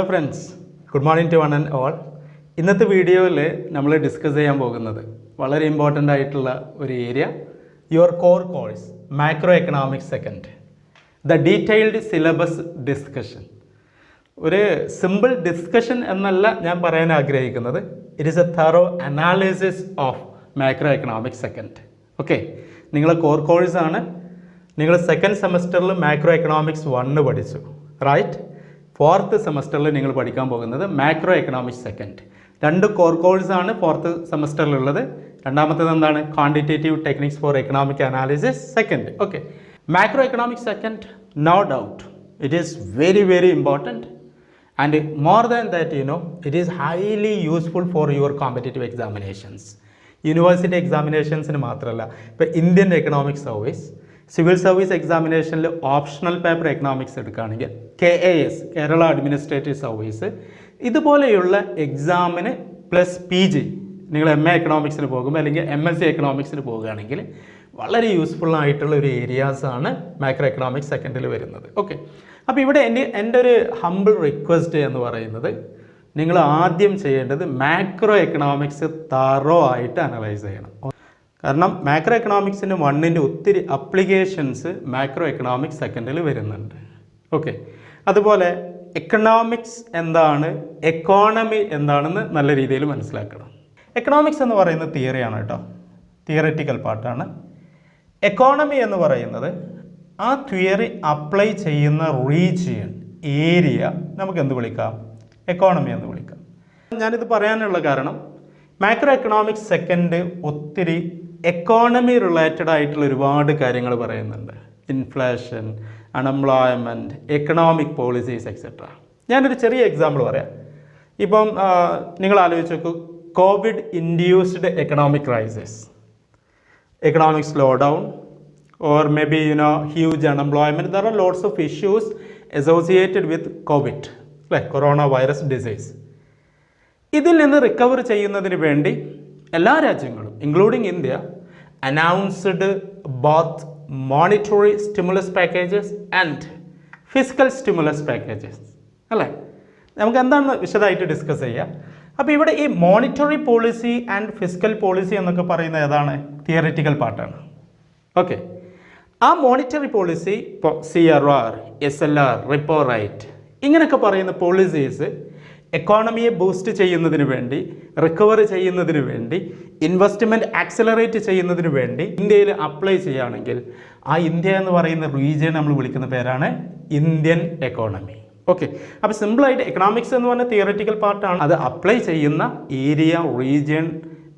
friends, good morning to one and all. ഇന്നത്തെ വീഡിയോയിൽ നമ്മൾ ഡിസ്കസ് ചെയ്യാൻ പോകുന്നത് വളരെ ഇമ്പോർട്ടൻ്റ് ആയിട്ടുള്ള ഒരു area, your core course macro economics second, the detailed syllabus discussion. ഒരു സിമ്പിൾ ഡിസ്കഷൻ എന്നല്ല ഞാൻ പറയാൻ ആഗ്രഹിക്കുന്നത്. It is A thorough analysis of macro economics second. Okay, നിങ്ങളെ കോർ കോഴ്സാണ്. നിങ്ങൾ സെക്കൻഡ് സെമസ്റ്ററിൽ മാക്രോ എക്കണോമിക്സ് 1 പഠിച്ചു, റൈറ്റ്? 4th സെമസ്റ്ററിൽ നിങ്ങൾ പഠിക്കാൻ പോകുന്നത് മാക്രോ എക്കണോമിക്സ് സെക്കൻഡ്. 2 കോർ കോഴ്സാണ് 4th സെമസ്റ്ററിലുള്ളത്. രണ്ടാമത്തേത് എന്താണ്? Quantitative techniques for economic analysis second. Okay, macro economics second, no doubt it is very very important, and more than that it is highly useful for your competitive examinations. University എക്സാമിനേഷൻസിന് മാത്രമല്ല, ഇപ്പോൾ Indian economic service, civil service എക്സാമിനേഷനിൽ optional paper economics എടുക്കുകയാണെങ്കിൽ, KAS Kerala administrative service, ഇതുപോലെയുള്ള എക്സാമിന് plus PG നിങ്ങൾ MA എക്കണോമിക്സിന് പോകുമ്പോൾ അല്ലെങ്കിൽ MSc എക്കണോമിക്സിന് പോകുകയാണെങ്കിൽ വളരെ യൂസ്ഫുൾ ആയിട്ടുള്ള ഒരു ഏരിയാസാണ് മാക്രോ എക്കണോമിക്സ് സെക്കൻഡിൽ വരുന്നത്. ഓക്കെ, അപ്പോൾ ഇവിടെ എൻ്റെ ഒരു ഹംബിൾ റിക്വസ്റ്റ് എന്ന് പറയുന്നത്, നിങ്ങൾ ആദ്യം ചെയ്യേണ്ടത് മാക്രോ എക്കണോമിക്സ് തറോ ആയിട്ട് അനലൈസ് ചെയ്യണം. കാരണം മാക്രോ എക്കണോമിക്സിൻ്റെ 1ൻ്റെ ഒത്തിരി അപ്ലിക്കേഷൻസ് മാക്രോ എക്കണോമിക്സ് സെക്കൻഡിൽ വരുന്നുണ്ട്. ഓക്കെ, അതുപോലെ എക്കണോമിക്സ് എന്താണ്, എക്കോണമി എന്താണെന്ന് നല്ല രീതിയിൽ മനസ്സിലാക്കണം. എക്കണോമിക്സ് എന്ന് പറയുന്നത് തിയറിയാണ് കേട്ടോ, തിയററ്റിക്കൽ പാർട്ടാണ്. എക്കോണമി എന്ന് പറയുന്നത് ആ തിയറി അപ്ലൈ ചെയ്യുന്ന റീജിയൻ, ഏരിയ നമുക്ക് എന്ത് വിളിക്കാം? എക്കോണമി എന്ന് വിളിക്കാം. ഞാനിത് പറയാനുള്ള കാരണം, മാക്രോ എക്കണോമിക്സ് സെക്കൻഡ് ഒത്തിരി എക്കോണമി റിലേറ്റഡ് ആയിട്ടുള്ള ഒരുപാട് കാര്യങ്ങൾ പറയുന്നുണ്ട്. Inflation, unemployment, economic policies etcetera. ഞാനൊരു ചെറിയ എക്സാമ്പിൾ പറയാം. ഇപ്പം നിങ്ങൾ ആലോചിച്ച് നോക്കൂ, Covid induced economic crisis, economic slow down, or maybe huge unemployment. There are lots of issues associated with COVID, like coronavirus disease. ഇതിൽ നിന്ന് റിക്കവർ ചെയ്യുന്നതിന് വേണ്ടി എല്ലാ രാജ്യങ്ങളും including India announced both monetary stimulus packages and fiscal stimulus packages, അല്ലേ? നമുക്ക് എന്താണ് വിശദമായിട്ട് ഡിസ്കസ് ചെയ്യാം. അപ്പോൾ ഇവിടെ ഈ monetary policy and fiscal policy എന്നൊക്കെ പറയുന്നത് ഏതാണ്? തിയററ്റിക്കൽ പാർട്ടാണ്. ഓക്കെ, ആ മോണിറ്ററി പോളിസി ഇപ്പോൾ CRR, SLR, റിപ്പോ റേറ്റ്, ഇങ്ങനെയൊക്കെ പറയുന്ന പോളിസീസ് എക്കോണമിയെ ബൂസ്റ്റ് ചെയ്യുന്നതിന് വേണ്ടി, റിക്കവർ ചെയ്യുന്നതിന് വേണ്ടി, ഇൻവെസ്റ്റ്മെൻറ്റ് ആക്സിലറേറ്റ് ചെയ്യുന്നതിന് വേണ്ടി ഇന്ത്യയിൽ അപ്ലൈ ചെയ്യുകയാണെങ്കിൽ ആ ഇന്ത്യ എന്ന് പറയുന്ന റീജിയൻ നമ്മൾ വിളിക്കുന്ന പേരാണ് ഇന്ത്യൻ എക്കോണമി. ഓക്കെ, അപ്പോൾ സിമ്പിളായിട്ട് എക്കണോമിക്സ് എന്ന് പറഞ്ഞ തിയററ്റിക്കൽ പാർട്ടാണ്, അത് അപ്ലൈ ചെയ്യുന്ന ഏരിയ, റീജിയൻ,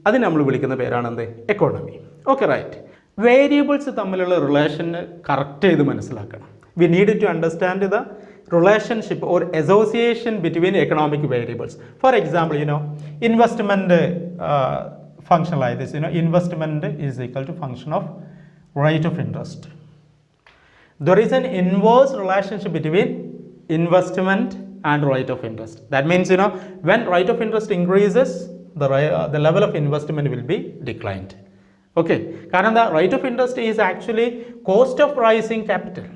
അതിന് നമ്മൾ വിളിക്കുന്ന പേരാണ് എന്ത്? എക്കോണമി. Okay, right. വേരിയബിൾസ് തമ്മിലുള്ള റിലേഷന് കറക്റ്റ് ചെയ്ത് മനസ്സിലാക്കണം. We need to understand the relationship or association between economic variables. For example, investment function like this, investment is equal to function of rate of interest. There is an inverse relationship between investment and rate of interest. That means, when rate of interest increases, the level of investment will be declined. Okay, കാരണം the rate of interest is actually cost of rising capital.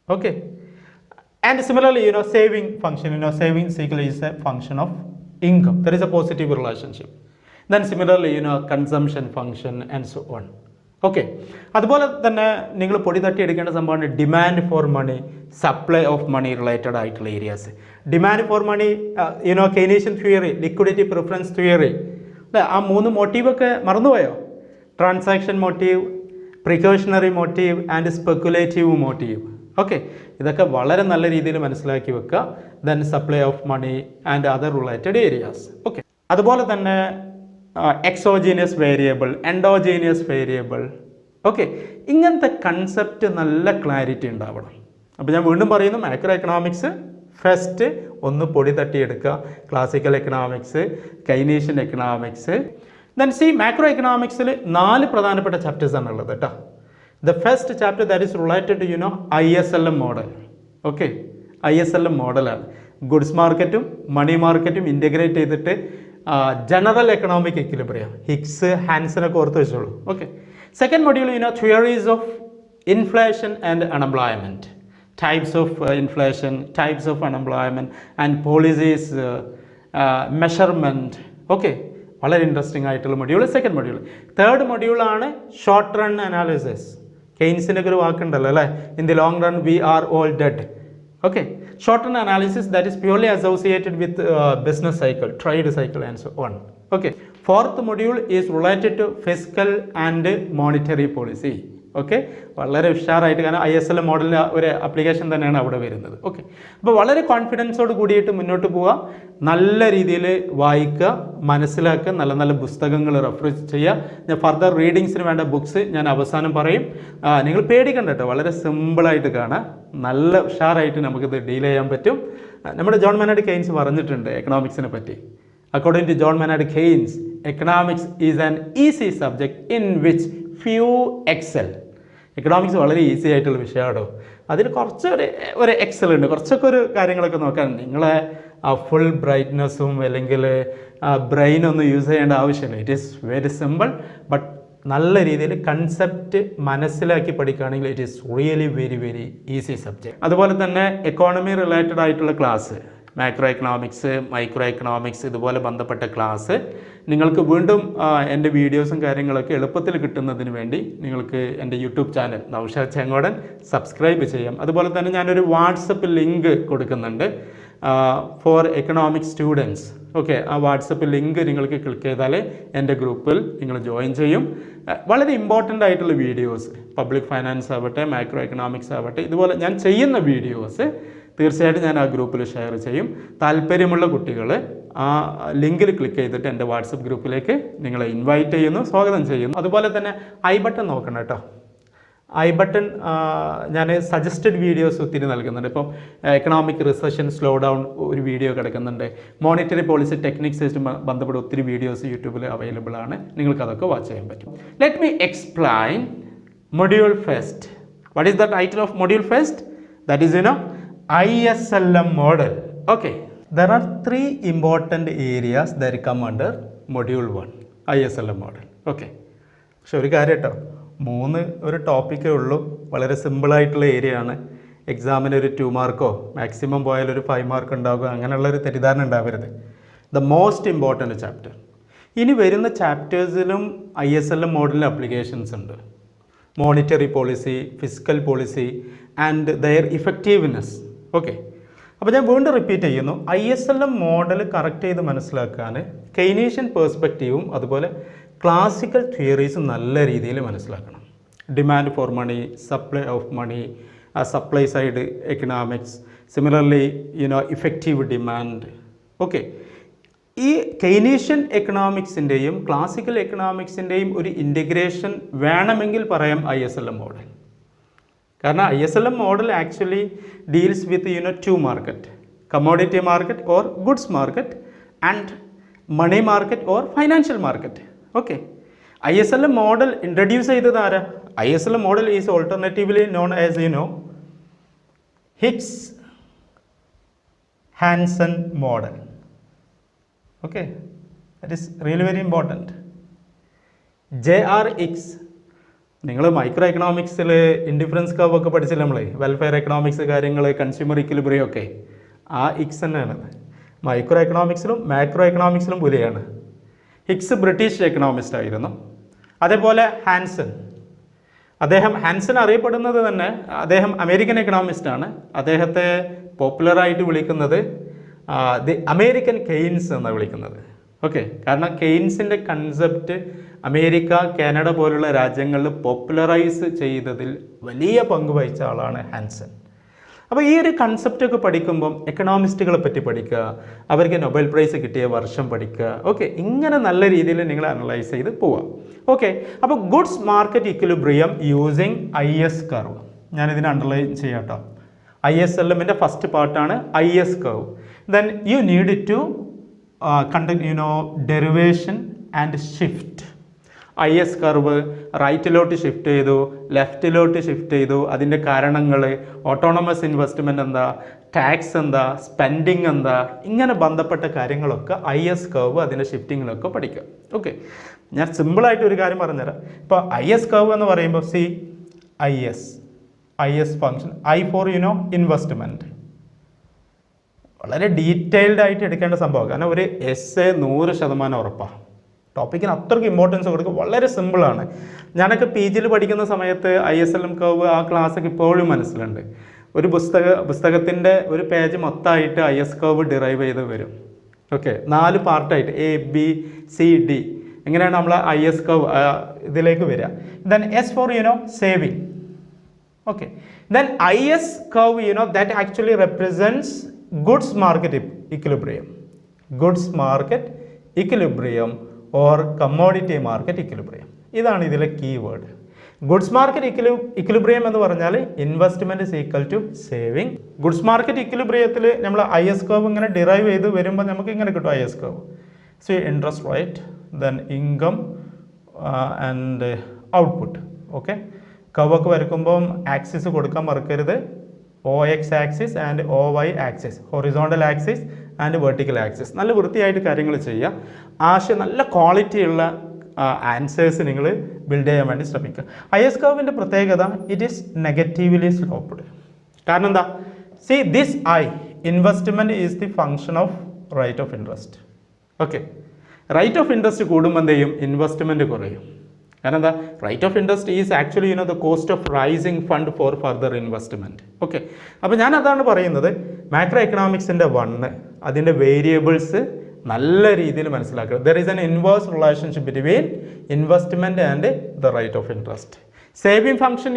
Okay, and similarly, saving function, saving cycle is a function of income. There is a positive relationship. Then similarly, consumption function and so on. Okay, അതുപോലെ തന്നെ നിങ്ങൾ പൊടി തട്ടി എടുക്കേണ്ട സംഭവമാണ് demand for money, supply of money related ആയിട്ടുള്ള areas. Demand for money, Keynesian theory, liquidity preference theory, ആ 3 മോട്ടീവൊക്കെ മറന്നുപോയോ? Transaction motive, precautionary motive and speculative motive. Okay, ഇതൊക്കെ വളരെ നല്ല രീതിയിൽ മനസ്സിലാക്കി വെക്കുക. Then supply of money and other related areas. Okay, അതുപോലെ തന്നെ exogenous variable, endogenous variable. Okay, ഇങ്ങനത്തെ കൺസെപ്റ്റ് നല്ല ക്ലാരിറ്റി ഉണ്ടാവണം. അപ്പോൾ ഞാൻ വീണ്ടും പറയുന്നു, മാക്രോ എക്കണോമിക്സ് ഫസ്റ്റ് ഒന്ന് പൊടി തട്ടിയെടുക്കുക. Classical economics, Keynesian economics. Then macro എക്കണോമിക്സിൽ 4 പ്രധാനപ്പെട്ട ചാപ്റ്റേഴ്സാണ് ഉള്ളത് കേട്ടോ. The first chapter that is related to ISLM model. Okay, ISLM model ആണ്. ഗുഡ്സ് മാർക്കറ്റും മണി മാർക്കറ്റും ഇൻ്റഗ്രേറ്റ് ചെയ്തിട്ട് ജനറൽ എക്കണോമിക് എക്വിലിബ്രിയം, ഹിഗ്സ്, ഹാൻസനൊക്കെ ഓർത്ത് വെച്ചോളൂ. Okay, second module theories of inflation and unemployment. types of inflation, types of unemployment, and policies measurement. Okay, വളരെ interesting ആയിട്ടുള്ള module. Second module. Third മൊഡ്യൂളാണ് short run analysis. കെയ്ൻസിൻ്റെ ഒരു വാക്കുണ്ടല്ലോ അല്ലേ, in the long run we are all dead. Okay, short run analysis that is purely associated with business cycle, trade cycle and so on. Okay, fourth module is related to fiscal and monetary policy. Okay, വളരെ ഉഷാറായിട്ട്, കാരണം ISLM മോഡലിൻ്റെ ഒരു application തന്നെയാണ് അവിടെ വരുന്നത്. Okay, അപ്പോൾ വളരെ കോൺഫിഡൻസോട് കൂടിയിട്ട് മുന്നോട്ട് പോവുക, നല്ല രീതിയിൽ വായിക്കുക, മനസ്സിലാക്കുക, നല്ല നല്ല പുസ്തകങ്ങൾ റെഫർ ചെയ്യുക. ഞാൻ ഫർദർ റീഡിങ്സിന് വേണ്ട ബുക്സ് ഞാൻ അവസാനം പറയും. നിങ്ങൾ പേടിക്കണ്ട കേട്ടോ, വളരെ സിമ്പിളായിട്ട് കാണാം, നല്ല ഉഷാറായിട്ട് നമുക്കിത് ഡീൽ ചെയ്യാൻ പറ്റും. നമ്മുടെ ജോൺ മെനാർഡ് കെയ്ൻസ് പറഞ്ഞിട്ടുണ്ട് എക്കണോമിക്സിനെ പറ്റി. According to John Maynard Keynes, economics is an easy subject in which few excel. Economics വളരെ ഈസി ആയിട്ടുള്ള വിഷയമാണോ, അതിൽ ഒരു എക്സൽ ഉണ്ട്, കുറച്ചൊക്കെ ഒരു കാര്യങ്ങളൊക്കെ നോക്കാൻ. നിങ്ങളെ ആ ഫുൾ ബ്രൈറ്റ്നസ്സും അല്ലെങ്കിൽ ബ്രെയിനൊന്നും യൂസ് ചെയ്യേണ്ട ആവശ്യമില്ല. It is very simple, but നല്ല രീതിയിൽ കൺസെപ്റ്റ് മനസ്സിലാക്കി പഠിക്കുകയാണെങ്കിൽ it is really very very easy subject. അതുപോലെ തന്നെ എക്കോണമി റിലേറ്റഡ് ആയിട്ടുള്ള class, macro economics, micro economics, ഇതുപോലെ ബന്ധപ്പെട്ട ക്ലാസ് നിങ്ങൾക്ക് വീണ്ടും എൻ്റെ വീഡിയോസും കാര്യങ്ങളൊക്കെ എളുപ്പത്തിൽ കിട്ടുന്നതിന് വേണ്ടി നിങ്ങൾക്ക് എൻ്റെ യൂട്യൂബ് ചാനൽ നൗഷാദ് ചെങ്ങോടൻ സബ്സ്ക്രൈബ് ചെയ്യാം. അതുപോലെ തന്നെ ഞാനൊരു വാട്സപ്പ് ലിങ്ക് കൊടുക്കുന്നുണ്ട് ഫോർ എക്കണോമിക്സ് സ്റ്റുഡൻസ്. ഓക്കെ, ആ വാട്സപ്പ് ലിങ്ക് നിങ്ങൾക്ക് ക്ലിക്ക് ചെയ്താൽ എൻ്റെ ഗ്രൂപ്പിൽ നിങ്ങൾ ജോയിൻ ചെയ്യും. വളരെ ഇമ്പോർട്ടൻ്റ് ആയിട്ടുള്ള വീഡിയോസ്, പബ്ലിക് ഫൈനാൻസ് ആവട്ടെ, മാക്രോ എക്കണോമിക്സ് ആവട്ടെ, ഇതുപോലെ ഞാൻ ചെയ്യുന്ന വീഡിയോസ് തീർച്ചയായിട്ടും ഞാൻ ആ ഗ്രൂപ്പിൽ ഷെയർ ചെയ്യും. താല്പര്യമുള്ള കുട്ടികൾ ആ ലിങ്കിൽ ക്ലിക്ക് ചെയ്തിട്ട് എൻ്റെ വാട്സപ്പ് ഗ്രൂപ്പിലേക്ക് നിങ്ങളെ ഇൻവൈറ്റ് ചെയ്യുന്നു, സ്വാഗതം ചെയ്യുന്നു. അതുപോലെ തന്നെ ഐ ബട്ടൺ നോക്കണം കേട്ടോ. ഐ ബട്ടൺ ഞാൻ സജസ്റ്റഡ് വീഡിയോസ് ഒത്തിരി നൽകുന്നുണ്ട്. ഇപ്പം എക്കണോമിക് റിസഷൻ സ്ലോ ഡൗൺ ഒരു വീഡിയോ കിടക്കുന്നുണ്ട്. മോണിറ്ററി പോളിസി ടെക്നിക്സ് ബന്ധപ്പെട്ട ഒത്തിരി വീഡിയോസ് യൂട്യൂബിൽ അവൈലബിൾ ആണ്, നിങ്ങൾക്ക് അതൊക്കെ വാച്ച് ചെയ്യാൻ പറ്റും. Let me explain module first. What is the title of module first? That is ISLM model. Okay, there are three important areas that come under module 1 ISLM model. Okay, പക്ഷെ ഒരു കാര്യം കേട്ടോ, ഒരു ടോപ്പിക്കേ ഉള്ളൂ, വളരെ സിമ്പിളായിട്ടുള്ള ഏരിയ ആണ്. എക്സാമിന് ഒരു 2 മാർക്കോ മാക്സിമം പോയാൽ ഒരു 5 മാർക്ക് ഉണ്ടാകുക, അങ്ങനെയുള്ളൊരു തെറ്റിദ്ധാരണ ഉണ്ടാവരുത്. The most important chapter. ഇനി വരുന്ന ചാപ്റ്റേഴ്സിലും ISLM മോഡലിൽ അപ്ലിക്കേഷൻസ് ഉണ്ട്. Monetary policy, fiscal policy and their effectiveness. Okay, അപ്പോൾ ഞാൻ വീണ്ടും റിപ്പീറ്റ് ചെയ്യുന്നു, ISLM മോഡൽ കറക്റ്റ് ചെയ്ത് മനസ്സിലാക്കാൻ കെയ്നീഷ്യൻ പേഴ്സ്പെക്റ്റീവും അതുപോലെ ക്ലാസിക്കൽ തിയറീസും നല്ല രീതിയിൽ മനസ്സിലാക്കണം. Demand for money, supply of money, supply side economics, similarly effective demand. Okay, ഈ കെയ്നീഷ്യൻ എക്കണോമിക്സിൻ്റെയും ക്ലാസിക്കൽ എക്കണോമിക്സിൻ്റെയും ഒരു ഇൻറ്റഗ്രേഷൻ വേണമെങ്കിൽ പറയാം ISLM മോഡൽ. കാരണം ISLM model actually deals with 2 market, commodity market or goods market and money market or financial market. Okay, ISLM model introduce ചെയ്തത് ആരാ? ISLM model is alternatively known as Hicks-Hansen model. Okay, that is really very important. J.R. Hicks, നിങ്ങൾ micro എക്കണോമിക്സിൽ indifference curve ഒക്കെ പഠിച്ചില്ല നമ്മൾ, welfare economics കാര്യങ്ങൾ, consumer equilibrium ഒക്കെ, ആ ഹിക്സ് തന്നെയാണ്. മൈക്രോ എക്കണോമിക്സിലും മാക്രോ എക്കണോമിക്സിലും പുലിയാണ്. ഹിക്സ് ബ്രിട്ടീഷ് എക്കണോമിസ്റ്റ് ആയിരുന്നു. അതേപോലെ ഹാൻസൺ അറിയപ്പെടുന്നത് തന്നെ, അദ്ദേഹം അമേരിക്കൻ എക്കണോമിസ്റ്റാണ്. അദ്ദേഹത്തെ പോപ്പുലറായിട്ട് വിളിക്കുന്നത് ദി അമേരിക്കൻ കെയ്ൻസ് എന്നാണ് വിളിക്കുന്നത്. ഓക്കെ, കാരണം കെയ്ൻസിൻ്റെ കൺസെപ്റ്റ് അമേരിക്ക, കാനഡ പോലുള്ള രാജ്യങ്ങളിൽ പോപ്പുലറൈസ് ചെയ്തതിൽ വലിയ പങ്ക് വഹിച്ച ആളാണ് ഹാൻസൺ. അപ്പോൾ ഈ ഒരു കൺസെപ്റ്റൊക്കെ പഠിക്കുമ്പം എക്കണോമിസ്റ്റുകളെ പറ്റി പഠിക്കുക, അവർക്ക് നൊബേൽ പ്രൈസ് കിട്ടിയ വർഷം പഠിക്കുക. ഓക്കെ, ഇങ്ങനെ നല്ല രീതിയിൽ നിങ്ങൾ അനലൈസ് ചെയ്ത് പോവാം. ഓക്കെ, അപ്പോൾ goods market equilibrium using IS curve, ഞാനിതിനെ അണ്ടർലൈൻ ചെയ്യാം കേട്ടോ. ISLMൻ്റെ ഫസ്റ്റ് പാർട്ടാണ് IS curve. Then you need to conduct derivation and shift. IS curve റൈറ്റിലോട്ട് ഷിഫ്റ്റ് ചെയ്തു, ലെഫ്റ്റിലോട്ട് ഷിഫ്റ്റ് ചെയ്തു, അതിൻ്റെ കാരണങ്ങൾ, ഓട്ടോണമസ് ഇൻവെസ്റ്റ്മെൻറ്റ് എന്താ, ടാക്സ് എന്താ, സ്പെൻഡിങ് എന്താ, ഇങ്ങനെ ബന്ധപ്പെട്ട കാര്യങ്ങളൊക്കെ IS കർവ് അതിൻ്റെ ഷിഫ്റ്റിങ്ങിലൊക്കെ പഠിക്കുക. ഓക്കെ, ഞാൻ സിമ്പിളായിട്ട് ഒരു കാര്യം പറഞ്ഞുതരാം. ഇപ്പോൾ IS കർവ് എന്ന് പറയുമ്പോൾ IS IS function. I for investment. വളരെ ഡീറ്റെയിൽഡ് ആയിട്ട് എടുക്കേണ്ട സംഭവം, കാരണം ഒരു എസ്സേ 100% ഉറപ്പാണ്. ടോപ്പിക്കിന് അത്രയ്ക്ക് ഇമ്പോർട്ടൻസ് കൊടുക്കുക, വളരെ സിമ്പിളാണ്. ഞാനൊക്കെ PGയിൽ പഠിക്കുന്ന സമയത്ത് ISLM കർവ് ആ ക്ലാസ്സൊക്കെ ഇപ്പോഴും മനസ്സിലുണ്ട്. ഒരു പുസ്തകത്തിൻ്റെ ഒരു പേജ് മൊത്തമായിട്ട് IS കർവ് ഡിറൈവ് ചെയ്ത് വരും. ഓക്കെ, 4 പാർട്ടായിട്ട് ABCD എങ്ങനെയാണ് നമ്മൾ IS കർവ് ഇതിലേക്ക് വരിക. Then S for saving. Okay, then IS curve that actually represents goods market equilibrium, goods market equilibrium or commodity market equilibrium. ഇതാണ് ഇതിലെ കീവേഡ്. ഗുഡ്സ് മാർക്കറ്റ് ഇക്വിലിബ്രിയം എന്ന് പറഞ്ഞാൽ investment is equal to saving. Goods market ഇക്വിലിബ്രിയത്തിൽ നമ്മൾ IS curve ഇങ്ങനെ derive ചെയ്ത് വരുമ്പോൾ നമുക്ക് ഇങ്ങനെ കിട്ടും IS curve. So interest rate, then income and output. Okay, കർവൊക്കെ വരയ്ക്കുമ്പം ആക്സിസ് കൊടുക്കാൻ മറക്കരുത്. OX axis and OY axis, horizontal axis and vertical axis. നല്ല വൃത്തിയായിട്ട് കാര്യങ്ങൾ ചെയ്യുക. ആശയം നല്ല ക്വാളിറ്റിയുള്ള ആൻസേഴ്സ് നിങ്ങൾ ബിൽഡ് ചെയ്യാൻ വേണ്ടി ശ്രമിക്കുക. IS കർവിൻ്റെ പ്രത്യേകത, ഇറ്റ് ഈസ് നെഗറ്റീവ്ലി സ്ലോപ്ഡ്. കാരണം എന്താ? See this investment is the function of rate of interest. Okay, rate of interest കൂടുമ്പോൾ എന്ത് ചെയ്യും? ഇൻവെസ്റ്റ്മെൻറ്റ് കുറയും. കാരണം എന്താ? Rate of interest is actually the cost of raising fund for further investment. Okay, അപ്പോൾ ഞാൻ അതാണ് പറയുന്നത്. മാക്രോ എക്കണോമിക്സിൻ്റെ 1 അതിൻ്റെ വേരിയബിൾസ് നല്ല രീതിയിൽ മനസ്സിലാക്കുക. There is an inverse relationship between investment and the rate of interest. Saving function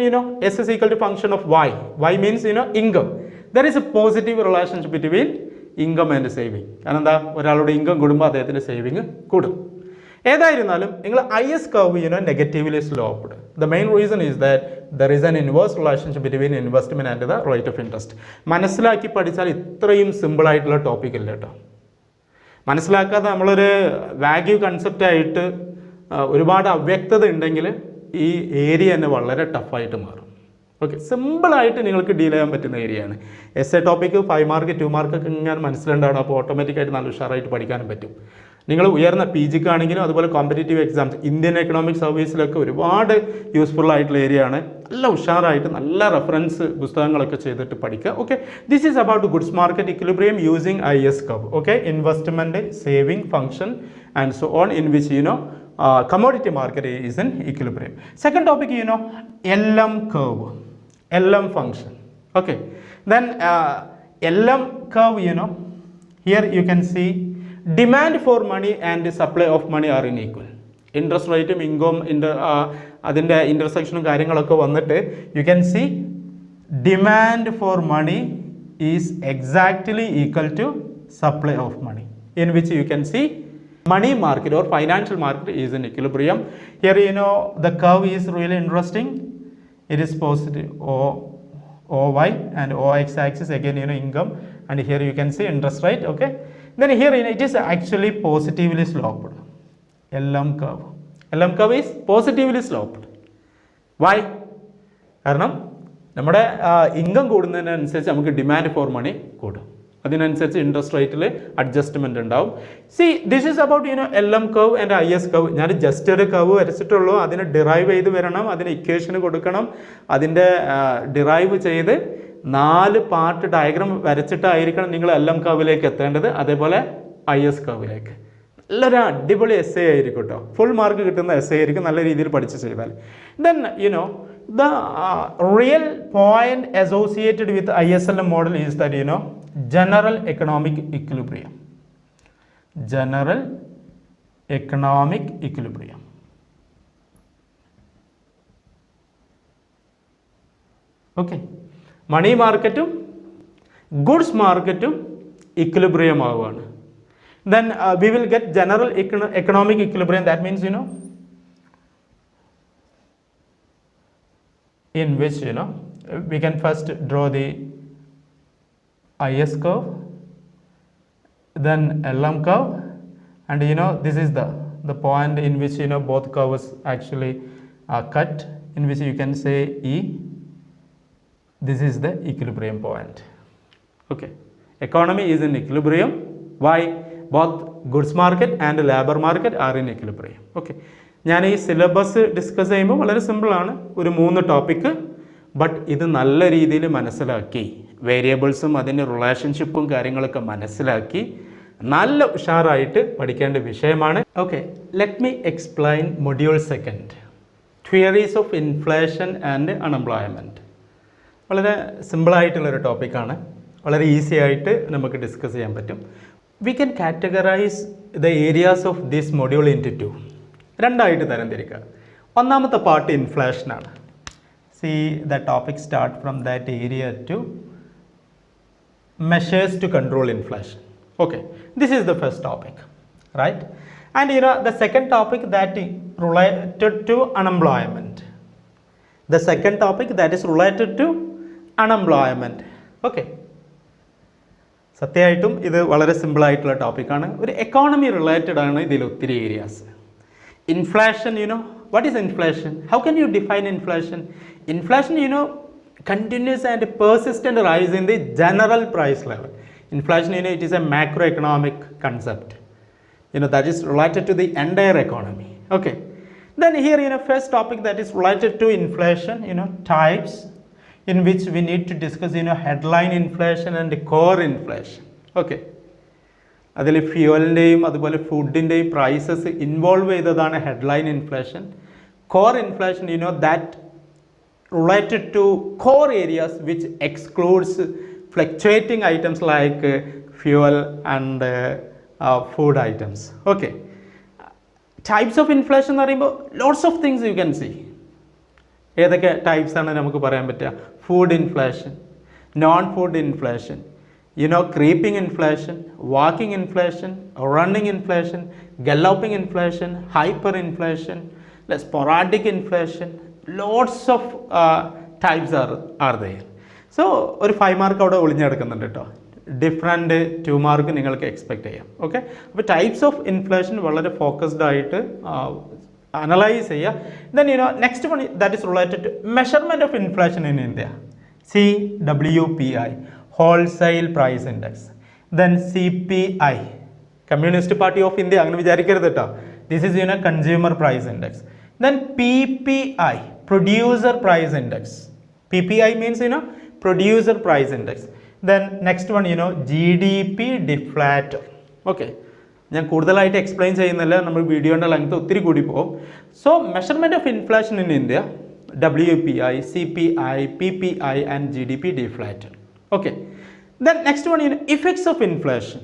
S is equal to function of Y. Y means income. There is a positive relationship between income and saving. കാരണം എന്താ? ഒരാളുടെ income കൂടുമ്പോൾ അദ്ദേഹത്തിൻ്റെ saving കൂടും. ഏതായിരുന്നാലും നിങ്ങൾ IS curve negatively sloped. The main reason is that there is an inverse relationship between investment and the rate of interest. മനസ്സിലാക്കി പഠിച്ചാൽ ഇത്രയും സിമ്പിളായിട്ടുള്ള ടോപ്പിക് ഇല്ല കേട്ടോ. മനസ്സിലാക്കാതെ നമ്മളൊരു വാല്യൂ കൺസെപ്റ്റായിട്ട് ഒരുപാട് അവ്യക്തത ഉണ്ടെങ്കിൽ ഈ ഏരിയ തന്നെ വളരെ ടഫായിട്ട് മാറും. ഓക്കെ, സിമ്പിളായിട്ട് നിങ്ങൾക്ക് ഡീൽ ചെയ്യാൻ പറ്റുന്ന ഏരിയയാണ്. എസ്എ ടോപ്പിക്ക് 5 മാർക്ക് 2 മാർക്കൊക്കെ ഇങ്ങനെ മനസ്സിലുണ്ടാവണം. അപ്പോൾ ഓട്ടോമാറ്റിക്കായിട്ട് നല്ല ഉഷാറായിട്ട് പഠിക്കാനും പറ്റും. നിങ്ങൾ ഉയർന്ന PGക്കാണെങ്കിലും അതുപോലെ കോമ്പറ്റേറ്റീവ് എക്സാംസ്, ഇന്ത്യൻ എക്കണോമിക് സർവീസിലൊക്കെ ഒരുപാട് യൂസ്ഫുൾ ആയിട്ടുള്ള ഏരിയ ആണ്. നല്ല ഉഷാറായിട്ട് നല്ല റെഫറൻസ് പുസ്തകങ്ങളൊക്കെ ചെയ്തിട്ട് പഠിക്കുക. Okay, this is about goods market equilibrium using IS curve. Okay, investment, saving function and so on, in which commodity market is in equilibrium. Second topic LM curve, LM function. Okay, then LM curve here you can see demand for money and the supply of money are unequal. Interest rate income in the adinte intersection കാര്യങ്ങളൊക്കെ വന്നിട്ട് you can see demand for money is exactly equal to supply of money, in which you can see money market or financial market is in equilibrium. Here the curve is really interesting. It is positive OY and OX axis, again income, and here you can see interest rate. Okay, then here it is actually positively sloped. LM curve is positively sloped. Why? കാരണം നമ്മുടെ income കൂടുന്നതിനനുസരിച്ച് നമുക്ക് demand for മണി കൂടും. അതിനനുസരിച്ച് interest റേറ്റിൽ adjustment ഉണ്ടാവും. See this is about LM curve and IS curve. ഞാൻ just ഒരു കർവ് വരച്ചിട്ടുള്ളൂ. അതിനെ ഡിറൈവ് ചെയ്ത് വരണം, അതിന് ഇക്വേഷന് കൊടുക്കണം, അതിൻ്റെ ഡിറൈവ് ചെയ്ത് 4 പാർട്ട് ഡയഗ്രാം വരച്ചിട്ടായിരിക്കണം നിങ്ങൾ LM കർവിലേക്ക് എത്തേണ്ടത്. അതേപോലെ IS കർവിലേക്ക്. നല്ലൊരു അടിപൊളി essay ആയിരിക്കും കേട്ടോ. ഫുൾ മാർക്ക് കിട്ടുന്ന essay ആയിരിക്കും, നല്ല രീതിയിൽ പഠിച്ച് ചെയ്താൽ. Then the real point associated with ISLM model is that general economic equilibrium. General economic equilibrium. Okay, money marketum goods marketum equilibrium ആവുകയാണ്. Then we will get general economic equilibrium. That means in which we can first draw the IS curve, then LM curve, and this is the point in which both curves actually cut, in which you can say E. This is the equilibrium point. Okay, economy is in equilibrium. Why? Both goods market and labor market are in equilibrium. Okay, ഞാൻ ഈ syllabus discuss ചെയ്യുമ്പോൾ വളരെ സിമ്പിളാണ്. ഒരു 3 topic, but ഇത് നല്ല രീതിയിൽ മനസ്സിലാക്കി വേരിയബിൾസും അതിൻ്റെ റിലേഷൻഷിപ്പും കാര്യങ്ങളൊക്കെ മനസ്സിലാക്കി നല്ല ഉഷാറായിട്ട് പഠിക്കേണ്ട വിഷയമാണ്. Okay, let me explain module 2 theories of inflation and unemployment. വളരെ സിമ്പിളായിട്ടുള്ളൊരു ടോപ്പിക്കാണ്, വളരെ ഈസി ആയിട്ട് നമുക്ക് ഡിസ്കസ് ചെയ്യാൻ പറ്റും. We can categorise the areas of this module into 2. രണ്ടായിട്ട് തരംതിരിക്കുക. ഒന്നാമത്തെ പാർട്ട് ഇൻഫ്ലേഷനാണ്. See the topic start from that area to measures to control inflation. Okay, this is the first topic, right? And the second topic that related to unemployment. The second topic that is related to unemployment. Okay. സത്യമായിട്ടും ഇത് വളരെ സിമ്പിളായിട്ടുള്ള ടോപ്പിക്കാണ്. ഒരു economy related ആണ് ഇതിൽ ഒത്തിരി areas. Inflation, what is inflation? How can you define inflation? Inflation, continuous and persistent rise in the general price level. Inflation, it is a macroeconomic concept, that is related to the entire economy. Okay, then here first topic that is related to inflation, types in which we need to discuss headline inflation and core inflation. Okay, അതിൽ ഫ്യൂവലിൻ്റെയും അതുപോലെ ഫുഡിൻ്റെയും prices involve ചെയ്തതാണ് headline inflation. Core inflation, that related to core areas which excludes fluctuating items like fuel and food items. Okay, types of inflation എന്ന് പറയുമ്പോൾ lots of things you can see. ഏതൊക്കെ types ആണ് നമുക്ക് പറയാൻ പറ്റുക? Food inflation, non food inflation, creeping inflation, walking inflation, running inflation, galloping inflation, hyper inflation, sporadic inflation. Lots of types are there. So ഒരു 5 mark അവിടെ ഒളിഞ്ഞെടുക്കുന്നുണ്ട് കേട്ടോ. Different 2 mark നിങ്ങൾക്ക് എക്സ്പെക്റ്റ് ചെയ്യാം. ഓക്കെ, അപ്പോൾ ടൈപ്സ് ഓഫ് ഇൻഫ്ലേഷൻ വളരെ focused ആയിട്ട് analyse ചെയ്യുക. Then next one that is related to measurement of inflation in India. CWPI, wholesale price index. Then CPI, communist party of India, അങ്ങനെ വിചാരിക്കരുത് കേട്ടോ. This is consumer price index. Then PPI, producer price index. PPI means producer price index. Then next one GDP deflator. Okay, ഞാൻ കൂടുതലായിട്ട് explain ചെയ്യുന്നില്ല, നമ്മൾ വീഡിയോൻ്റെ length ഒത്തിരി കൂടി പോകും. So measurement of inflation in India, WPI, CPI, PPI and GDP deflator. Okay, then next one effects of inflation,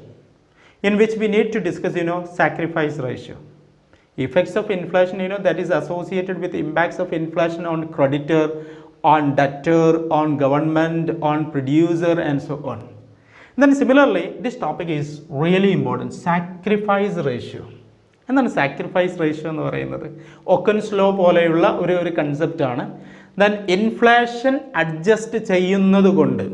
in which we need to discuss sacrifice ratio. Effects of inflation, that is associated with impacts of inflation on creditor, on debtor, on government, on producer and so on. Then similarly, this topic is really important, sacrifice ratio. എന്താണ് sacrifice ratio എന്ന് പറയുന്നത്? Okun's law പോലെയുള്ള ഒരു കൺസെപ്റ്റാണ്. Then inflation adjust ചെയ്യുന്നത് കൊണ്ട്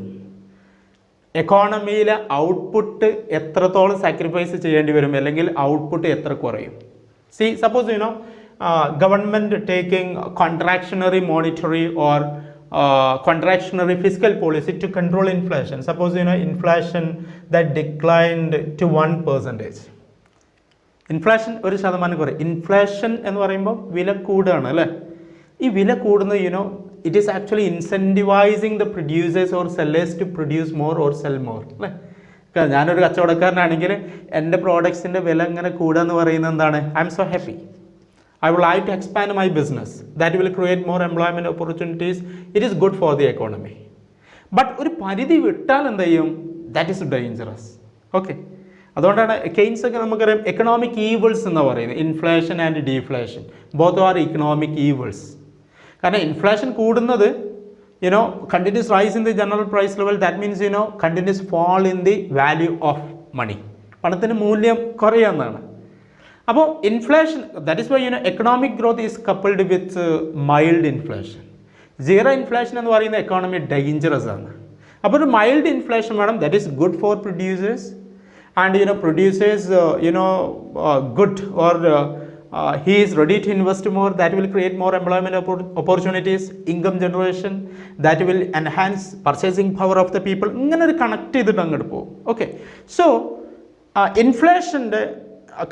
എക്കോണമിയിലെ output എത്രത്തോളം sacrifice ചെയ്യേണ്ടി വരും, അല്ലെങ്കിൽ ഔട്ട്പുട്ട് എത്ര കുറയും. See, suppose government taking contractionary monetary or contractionary fiscal policy to control inflation. Suppose inflation that declined to 1%. Inflation 1% കുറയും. ഇൻഫ്ലേഷൻ എന്ന് പറയുമ്പോൾ വില കൂടുകയാണ് അല്ലേ? ഈ വില കൂടുന്നത് it is actually incentivizing the producers or sellers to produce more or sell more അല്ലേ? ഞാനൊരു കച്ചവടക്കാരനാണെങ്കിൽ എൻ്റെ പ്രോഡക്ട്സിൻ്റെ വില ഇങ്ങനെ കൂടുക എന്ന് പറയുന്നത് എന്താണ്? I am so happy, I would like to expand my business, that will create more employment opportunities, it is good for the economy. But ഒരു പരിധി വിട്ടാൽ എന്ത് ചെയ്യും? That is dangerous. ഓക്കെ, അതുകൊണ്ടാണ് കെയ്ൻസ് ഒക്കെ നമുക്കറിയാം എക്കണോമിക് ഈവിൾസ് എന്ന് പറയുന്നത്. Inflation and deflation both are economic evils. കാരണം ഇൻഫ്ലേഷൻ കൂടുന്നത് continuous rise in the general price level, that means continuous fall in the value of money. പണത്തിന് മൂല്യം കുറയുന്നതാണ്. അപ്പോൾ inflation, that is why economic growth is coupled with mild inflation. Zero inflation എന്ന് പറയുന്ന economy dangerous ആണ്. അപ്പോൾ ഒരു mild inflation വേണം, that is good for producers and producers good or he is ready to invest more, that will create more employment opportunities, income generation, that will enhance purchasing power of the people. ഇങ്ങനെ ഒരു connect ചെയ്തിട്ട് അങ്ങോട്ട് പോകും. Okay, so ഇൻഫ്ലേഷൻ്റെ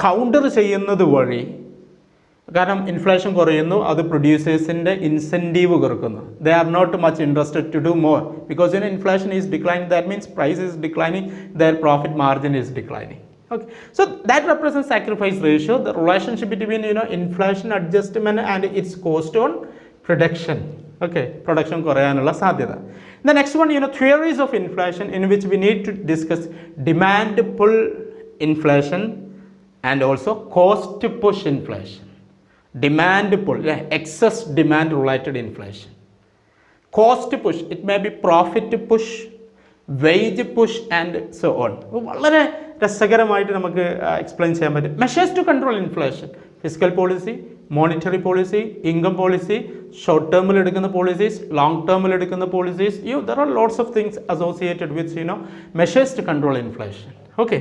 counter ചെയ്യുന്നത് വഴി കാരണം inflation കുറയുന്നു, അത് പ്രൊഡ്യൂസേഴ്സിൻ്റെ ഇൻസെൻറ്റീവ് കുറക്കുന്നു. They are not much interested to do more because inflation is declining, that means price is declining, their profit margin is declining. Okay, so that represents sacrifice ratio, the relationship between inflation adjustment and its cost on production. Okay, production കുറയാനുള്ള സാധ്യത. The next one, theories of inflation, in which we need to discuss demand pull inflation and also cost push inflation. Demand pull, excess demand related inflation. Cost push, it may be profit push, wage push and so on. വളരെ രസകരമായിട്ട് നമുക്ക് explain ചെയ്യാൻ പറ്റും. Measures to control inflation, physical policy, monetary policy, income policy, short ടേമിൽ എടുക്കുന്ന policies, long ടേമിൽ എടുക്കുന്ന policies. There are lots of things associated with measures to control inflation. Okay,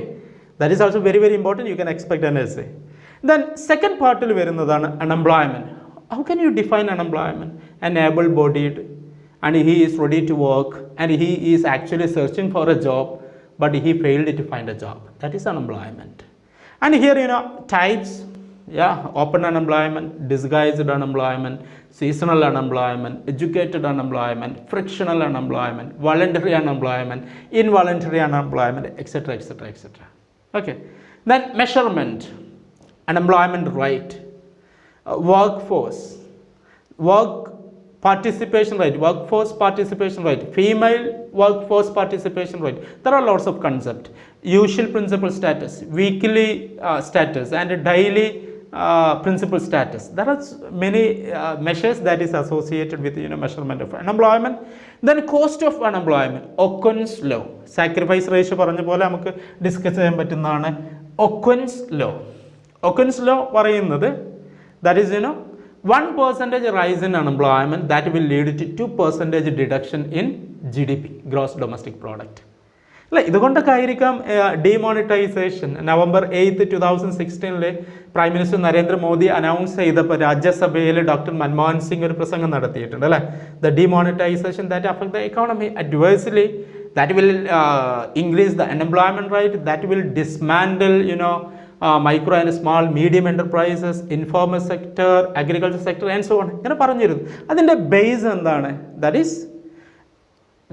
that is also very very important. You can expect an essay. Then second പാർട്ടിൽ വരുന്നതാണ് unemployment. How can you define unemployment? An able bodied and he is ready to work and he is actually searching for a job but he failed to find a job. That is unemployment. And here types, open unemployment, disguised unemployment, seasonal unemployment, educated unemployment, frictional unemployment, voluntary unemployment, involuntary unemployment, etc., etc., etc. Okay, then measurement, unemployment rate, workforce, participation rate, workforce participation rate, female workforce participation rate. There are lots of concepts. Usual principal status, weekly status and daily principal status. There are many measures that is associated with measurement of unemployment. Then cost of unemployment, Okun's law. Sacrifice ratio പറഞ്ഞ പോലെ നമുക്ക് discuss ചെയ്യാൻ പറ്റുന്നതാണ് Okun's law. Okun's law പറയുന്നത് that is 1% rise in unemployment, that will lead to 2% deduction in GDP, gross domestic product. അല്ല, ഇതുകൊണ്ടൊക്കെ ആയിരിക്കാം demonetisation November 8, 2016 prime minister Narendra Modi announce ചെയ്തപ്പോൾ രാജ്യസഭയിൽ ഡോക്ടർ മൻമോഹൻ സിംഗ് ഒരു പ്രസംഗം നടത്തിയിട്ടുണ്ട് അല്ലേ. The demonetisation that affect the economy adversely, that will increase the unemployment rate, that will dismantle micro and small medium enterprises, informal sector, agriculture sector and so on. ഇങ്ങനെ പറഞ്ഞിരുന്നു. അതിൻ്റെ base എന്താണ്?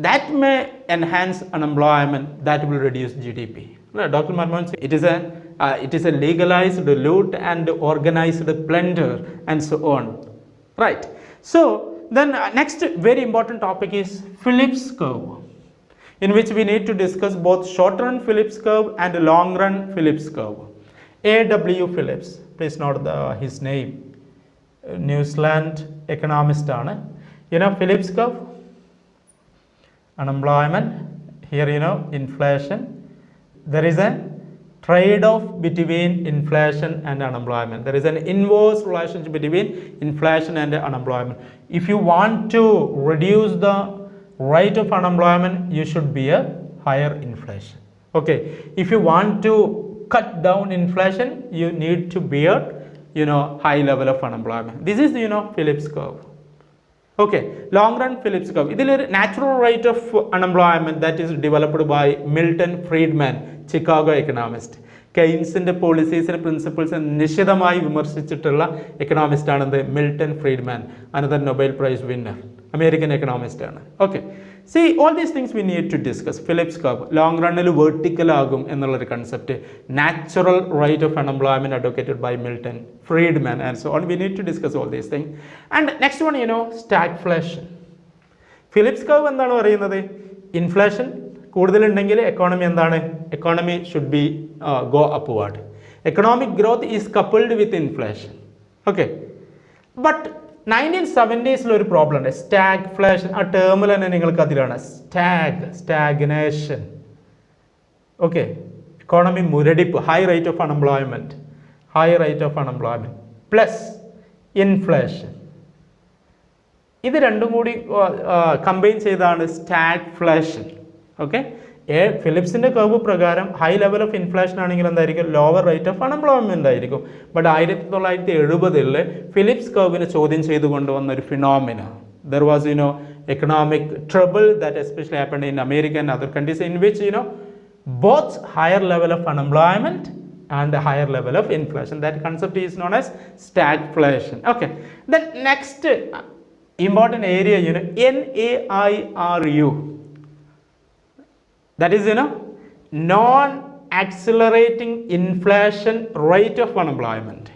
that may enhance unemployment, that will reduce GDP. Dr. Manmohan Singh, it is a legalized loot and organized plunder and so on. Right. So then next very important topic is Phillips curve, in which we need to discuss both short run Phillips curve and long run Phillips curve. A.W. Phillips, please note his name, New Zealand economist ആണ്. Phillips curve, unemployment, here inflation. There is a trade-off between inflation and unemployment. There is an inverse relationship between inflation and unemployment. If you want to reduce the rate of unemployment, you should be a higher inflation. Okay, if you want to cut down inflation, you need to bear high level of unemployment. This is Phillips curve. Okay, long run Phillips curve. This is natural rate of unemployment that is developed by Milton Friedman, Chicago economist. കെയ്ൻസിൻ്റെ പോളിസീസിൻ്റെ principles നിശിതമായി വിമർശിച്ചിട്ടുള്ള economist ആണെന്ന് Milton Friedman, another Nobel prize winner, American economist ആണ്. Okay, see all these things we need to discuss. Phillips curve long റണ്ണിൽ vertical ആകും എന്നുള്ളൊരു concept, natural rate of unemployment advocated by Milton Friedman and so on. We need to discuss all these things. And next one stagflation. Phillips curve എന്താണ് പറയുന്നത്? Inflation കൂടുതലുണ്ടെങ്കിൽ economy എന്താണ്? Economy should B go upward. Economic growth is coupled with inflation. Okay, but 1970s ഒരു problem ഉണ്ട്, stagflation. ആ ടേമിൽ തന്നെ നിങ്ങൾക്ക് അതിലാണ് സ്റ്റാഗ്നേഷൻ. ഓക്കെ, എക്കോണമി മുരടിപ്പ്, high rate of unemployment plus inflation. ഇത് രണ്ടും കൂടി കമ്പൈൻ ചെയ്താണ് സ്റ്റാഗ്ഫ്ലേഷൻ. ഓക്കെ, ഫിലിപ്സിൻ്റെ കർവ് പ്രകാരം ഹൈ ലെവൽ ഓഫ് ഇൻഫ്ലേഷൻ ആണെങ്കിൽ എന്തായിരിക്കും? ലോവർ റേറ്റ് ഓഫ് അൺഎംപ്ലോയ്മെൻ്റ് ആയിരിക്കും. ബട്ട് 1970 ഫിലിപ്സ് കർവിനെ ചോദ്യം ചെയ്തു കൊണ്ടുവന്ന ഒരു phenomena, there was economic trouble that especially happened in America and other countries, in which both higher level of unemployment and a higher level of inflation. That concept is known as stagflation. Okay. Then next important area, NAIRU. That is, non-accelerating inflation rate of unemployment.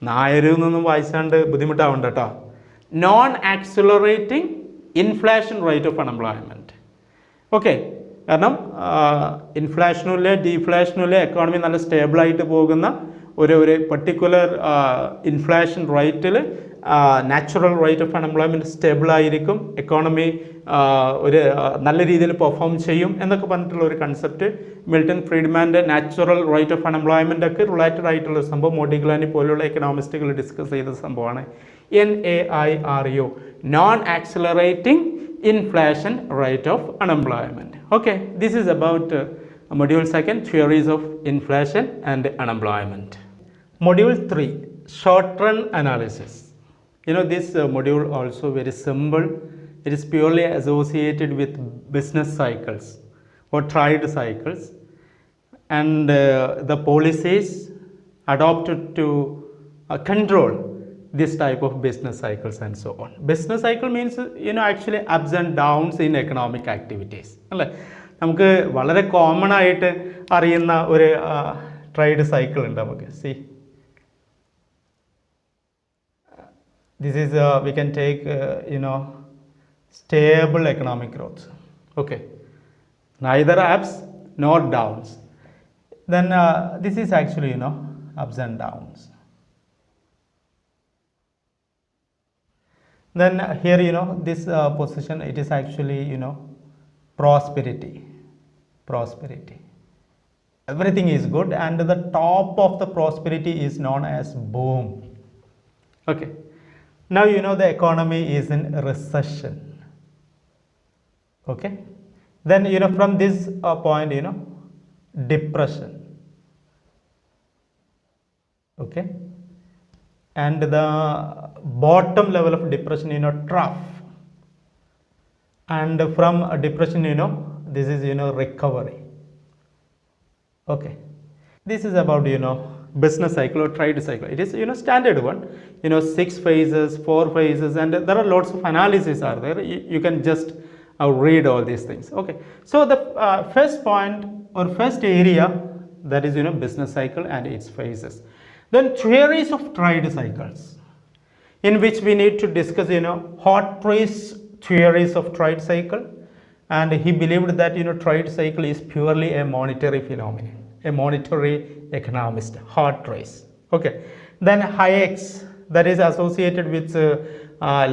Non-accelerating inflation rate of unemployment. Okay. കാരണം ഇൻഫ്ലേഷനുമില്ല ഡീഫ്ലേഷനുമില്ല economy നല്ല സ്റ്റേബിളായിട്ട് പോകുന്ന ഒരു particular inflation റേറ്റിൽ natural rate of unemployment സ്റ്റേബിളായിരിക്കും, economy ഒരു നല്ല രീതിയിൽ പെർഫോം ചെയ്യും എന്നൊക്കെ പറഞ്ഞിട്ടുള്ള ഒരു കൺസെപ്റ്റ് മിൽട്ടൺ ഫ്രീഡ്മാൻ്റെ നാച്ചുറൽ റേറ്റ് ഓഫ് അൺഎംപ്ലോയ്മെൻ്റ് ഒക്കെ റിലേറ്റഡ് ആയിട്ടുള്ള സംഭവം മോഡിഗ്ലാനി പോലുള്ള എക്കണോമിസ്റ്റുകൾ ഡിസ്കസ് ചെയ്ത സംഭവമാണ് NAIRU, non accelerating inflation rate of unemployment. Okay, this is about module 2, theories of inflation and unemployment. Module 3, Shortrun analysis. This module also very simple. It is purely associated with business cycles or trade cycles and the policies adopted to control this type of business cycles and so on. Business cycle means actually ups and downs in economic activities. അല്ലേ, നമുക്ക് വളരെ common ആയിട്ട് അറിയുന്ന ഒരു trade cycle ഉണ്ട് നമുക്ക്. C this is we can take stable economic growth. Okay, neither ups nor downs. Then this is actually ups and downs. Then here this position, it is actually prosperity. Everything is good and the top of the prosperity is known as boom. Okay, now the economy is in recession. Okay, then from this point depression. Okay, and the bottom level of depression trough, and from depression this is recovery. Okay, this is about business cycle or trade cycle. It is standard one, 6 phases, 4 phases, and there are lots of analyses are there. You can just read all these things. Okay, so the first point or first area, that is business cycle and its phases. Then theories of trade cycles, in which we need to discuss Shortrun's theories of trade cycle, and he believed that trade cycle is purely a monetary phenomenon, a monetary economist, Shortrun. Okay, then Hayek's, that is associated with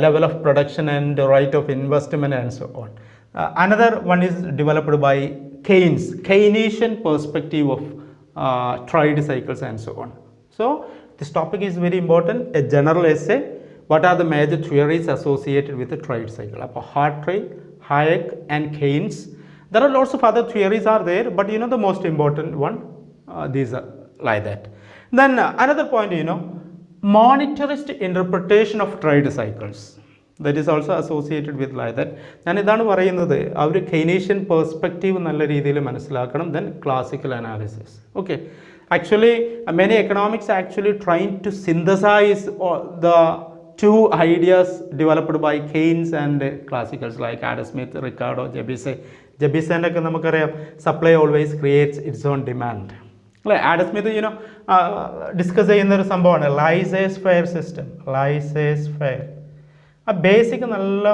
level of production and rate of investment and so on. Another one is developed by Keynesian perspective of trade cycles and so on. So this topic is very important, a general essay. What are the major theories associated with the trade cycle? Shortrun, Hayek and Keynes. There are lots of other theories are there, but the most important one, these are like that. Then another point, monetarist interpretation of trade cycles. That is also associated with like that. ഞാൻ ഇതാണ് പറയുന്നത്, അവർ Keynesian perspective നല്ല രീതിയിൽ മനസ്സിലാക്കണം. Then classical analysis. Okay, actually many economics actually trying to synthesize the two ideas developed by Keynes and classicals like Adam Smith, Ricardo, Jebisen ഒക്കെ നമുക്കറിയാം, supply always creates its own demand. അല്ലേ, Adam Smith discuss ചെയ്യുന്ന ഒരു സംഭവമാണ് laissez faire system. Laissez faire ആ basic നല്ല